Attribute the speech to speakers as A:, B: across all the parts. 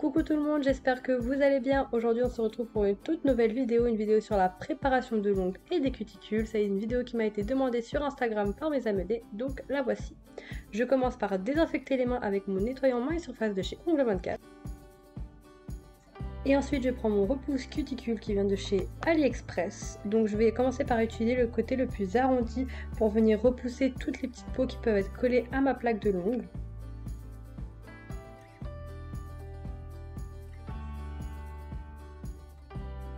A: Coucou tout le monde, j'espère que vous allez bien. Aujourd'hui on se retrouve pour une toute nouvelle vidéo, une vidéo sur la préparation de l'ongle et des cuticules. C'est une vidéo qui m'a été demandée sur Instagram par mes amadés, donc la voici. Je commence par désinfecter les mains avec mon nettoyant main et surface de chez Ongle24. Et ensuite je prends mon repousse cuticule qui vient de chez AliExpress. Donc je vais commencer par utiliser le côté le plus arrondi pour venir repousser toutes les petites peaux qui peuvent être collées à ma plaque de l'ongle.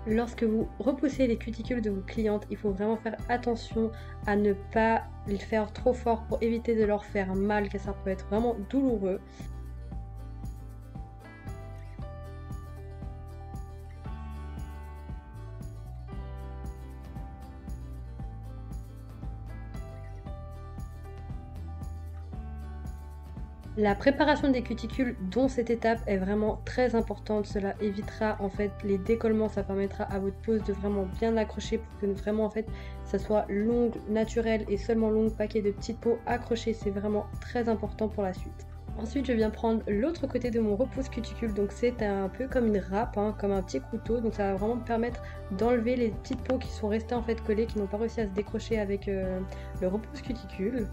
A: Lorsque vous repoussez les cuticules de vos clientes, il faut vraiment faire attention à ne pas les faire trop fort pour éviter de leur faire mal, car ça peut être vraiment douloureux. La préparation des cuticules, dont cette étape est vraiment très importante, cela évitera en fait les décollements, ça permettra à votre pose de vraiment bien l'accrocher pour que vraiment en fait ça soit l'ongle naturel et seulement l'ongle, pas qu'il y ait de petites peaux accrochées, c'est vraiment très important pour la suite. Ensuite je viens prendre l'autre côté de mon repousse cuticule, donc c'est un peu comme une râpe, comme un petit couteau, donc ça va vraiment me permettre d'enlever les petites peaux qui sont restées en fait collées, qui n'ont pas réussi à se décrocher avec le repousse cuticule.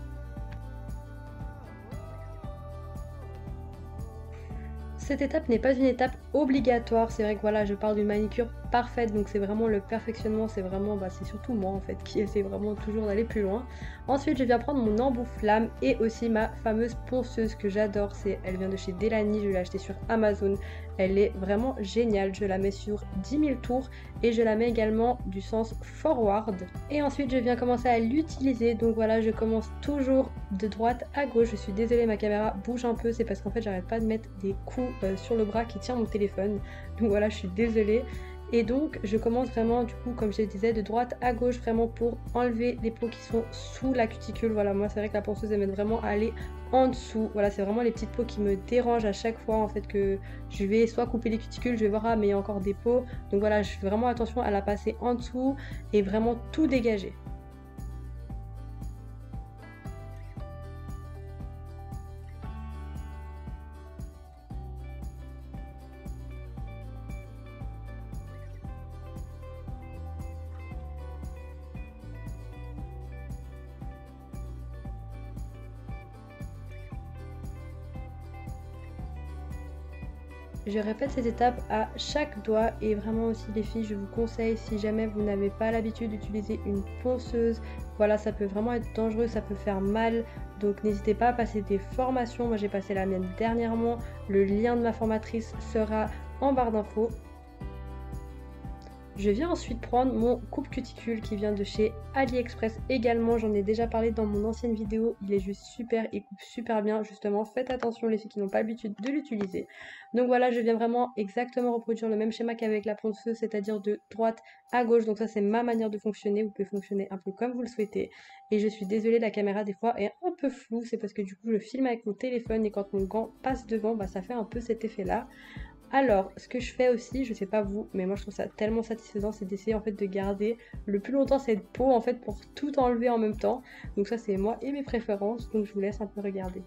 A: Cette étape n'est pas une étape obligatoire, c'est vrai que voilà, je parle d'une manicure parfaite, donc c'est vraiment le perfectionnement, c'est vraiment, c'est surtout moi en fait qui essaie vraiment toujours d'aller plus loin. Ensuite je viens prendre mon embout flamme et aussi ma fameuse ponceuse que j'adore, elle vient de chez Delany, je l'ai achetée sur Amazon, elle est vraiment géniale, je la mets sur 10 000 tours et je la mets également du sens forward. Et ensuite je viens commencer à l'utiliser, donc voilà, je commence toujours de droite à gauche. Je suis désolée, ma caméra bouge un peu, c'est parce qu'en fait j'arrête pas de mettre des coups sur le bras qui tient mon téléphone, donc voilà, je suis désolée. Et donc je commence vraiment du coup, comme je disais, de droite à gauche, vraiment pour enlever les peaux qui sont sous la cuticule. Voilà, moi c'est vrai que la ponceuse elle m'aide vraiment à aller en dessous. Voilà, c'est vraiment les petites peaux qui me dérangent à chaque fois en fait que je vais soit couper les cuticules, je vais voir mais il y a encore des peaux, donc voilà, je fais vraiment attention à la passer en dessous et vraiment tout dégager. Je répète cette étape à chaque doigt et vraiment aussi les filles, je vous conseille, si jamais vous n'avez pas l'habitude d'utiliser une ponceuse, voilà, ça peut vraiment être dangereux, ça peut faire mal, donc n'hésitez pas à passer des formations. Moi j'ai passé la mienne dernièrement, le lien de ma formatrice sera en barre d'infos. Je viens ensuite prendre mon coupe cuticule qui vient de chez AliExpress également, j'en ai déjà parlé dans mon ancienne vidéo, il est juste super, il coupe super bien, justement faites attention les filles qui n'ont pas l'habitude de l'utiliser. Donc voilà, je viens vraiment exactement reproduire le même schéma qu'avec la ponceuse, c'est-à-dire de droite à gauche, donc ça c'est ma manière de fonctionner, vous pouvez fonctionner un peu comme vous le souhaitez. Et je suis désolée, la caméra des fois est un peu floue, c'est parce que du coup je filme avec mon téléphone et quand mon gant passe devant, ça fait un peu cet effet là. Alors, ce que je fais aussi, je sais pas vous, mais moi je trouve ça tellement satisfaisant, c'est d'essayer en fait de garder le plus longtemps cette peau en fait pour tout enlever en même temps. Donc ça c'est moi et mes préférences, donc je vous laisse un peu regarder.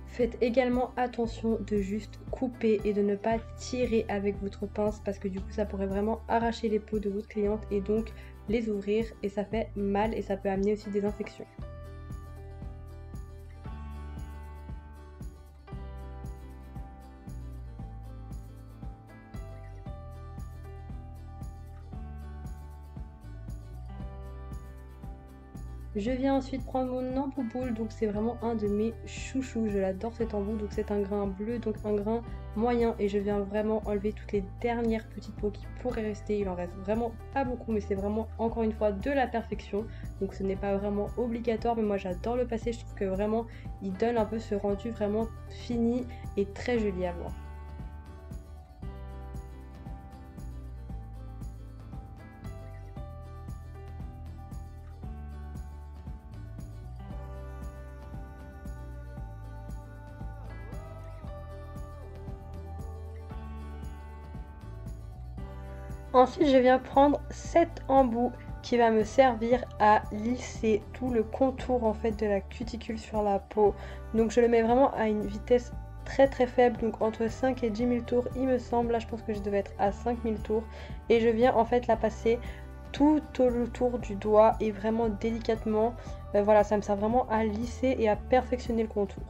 A: Faites également attention de juste couper et de ne pas tirer avec votre pince parce que du coup ça pourrait vraiment arracher les peaux de votre cliente et donc les ouvrir et ça fait mal et ça peut amener aussi des infections. Je viens ensuite prendre mon embout boule, donc c'est vraiment un de mes chouchous, je l'adore cet embout, donc c'est un grain bleu, donc un grain moyen et je viens vraiment enlever toutes les dernières petites peaux qui pourraient rester, il en reste vraiment pas beaucoup mais c'est vraiment encore une fois de la perfection, donc ce n'est pas vraiment obligatoire mais moi j'adore le passer, je trouve que vraiment il donne un peu ce rendu vraiment fini et très joli à voir. Ensuite, je viens prendre cet embout qui va me servir à lisser tout le contour en fait de la cuticule sur la peau. Donc je le mets vraiment à une vitesse très très faible, donc entre 5 et 10 000 tours il me semble. Là je pense que je devais être à 5 000 tours et je viens en fait la passer tout autour du doigt et vraiment délicatement. Voilà, ça me sert vraiment à lisser et à perfectionner le contour.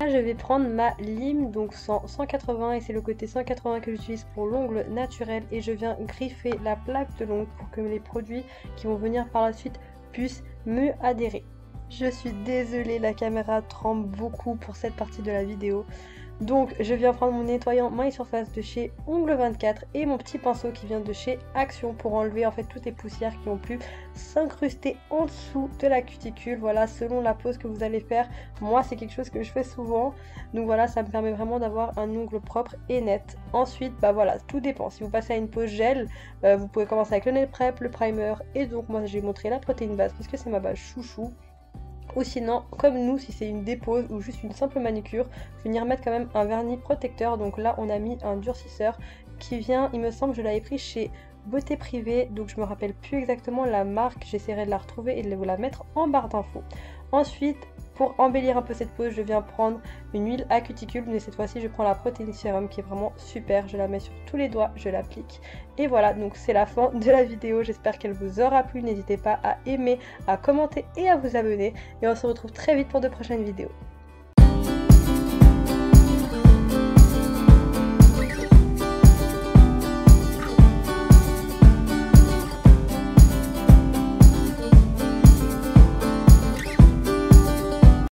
A: Là je vais prendre ma lime, donc 180, et c'est le côté 180 que j'utilise pour l'ongle naturel, et je viens griffer la plaque de l'ongle pour que les produits qui vont venir par la suite puissent mieux adhérer. Je suis désolée, la caméra tremble beaucoup pour cette partie de la vidéo. Donc je viens prendre mon nettoyant main et surface de chez Ongle 24 et mon petit pinceau qui vient de chez Action pour enlever en fait toutes les poussières qui ont pu s'incruster en dessous de la cuticule. Voilà, selon la pose que vous allez faire, moi c'est quelque chose que je fais souvent, donc voilà, ça me permet vraiment d'avoir un ongle propre et net. Ensuite, bah voilà, tout dépend, si vous passez à une pose gel, vous pouvez commencer avec le nail prep, le primer, et donc moi j'ai montré la protéine base parce que c'est ma base chouchou. Ou sinon, comme nous, si c'est une dépose ou juste une simple manicure, venir mettre quand même un vernis protecteur. Donc là, on a mis un durcisseur qui vient, il me semble, je l'avais pris chez Beauté Privée. Donc je me rappelle plus exactement la marque, j'essaierai de la retrouver et de vous la mettre en barre d'infos. Ensuite, pour embellir un peu cette pose, je viens prendre une huile à cuticule, mais cette fois-ci je prends la protéine sérum qui est vraiment super. Je la mets sur tous les doigts, je l'applique. Et voilà, donc c'est la fin de la vidéo. J'espère qu'elle vous aura plu. N'hésitez pas à aimer, à commenter et à vous abonner. Et on se retrouve très vite pour de prochaines vidéos.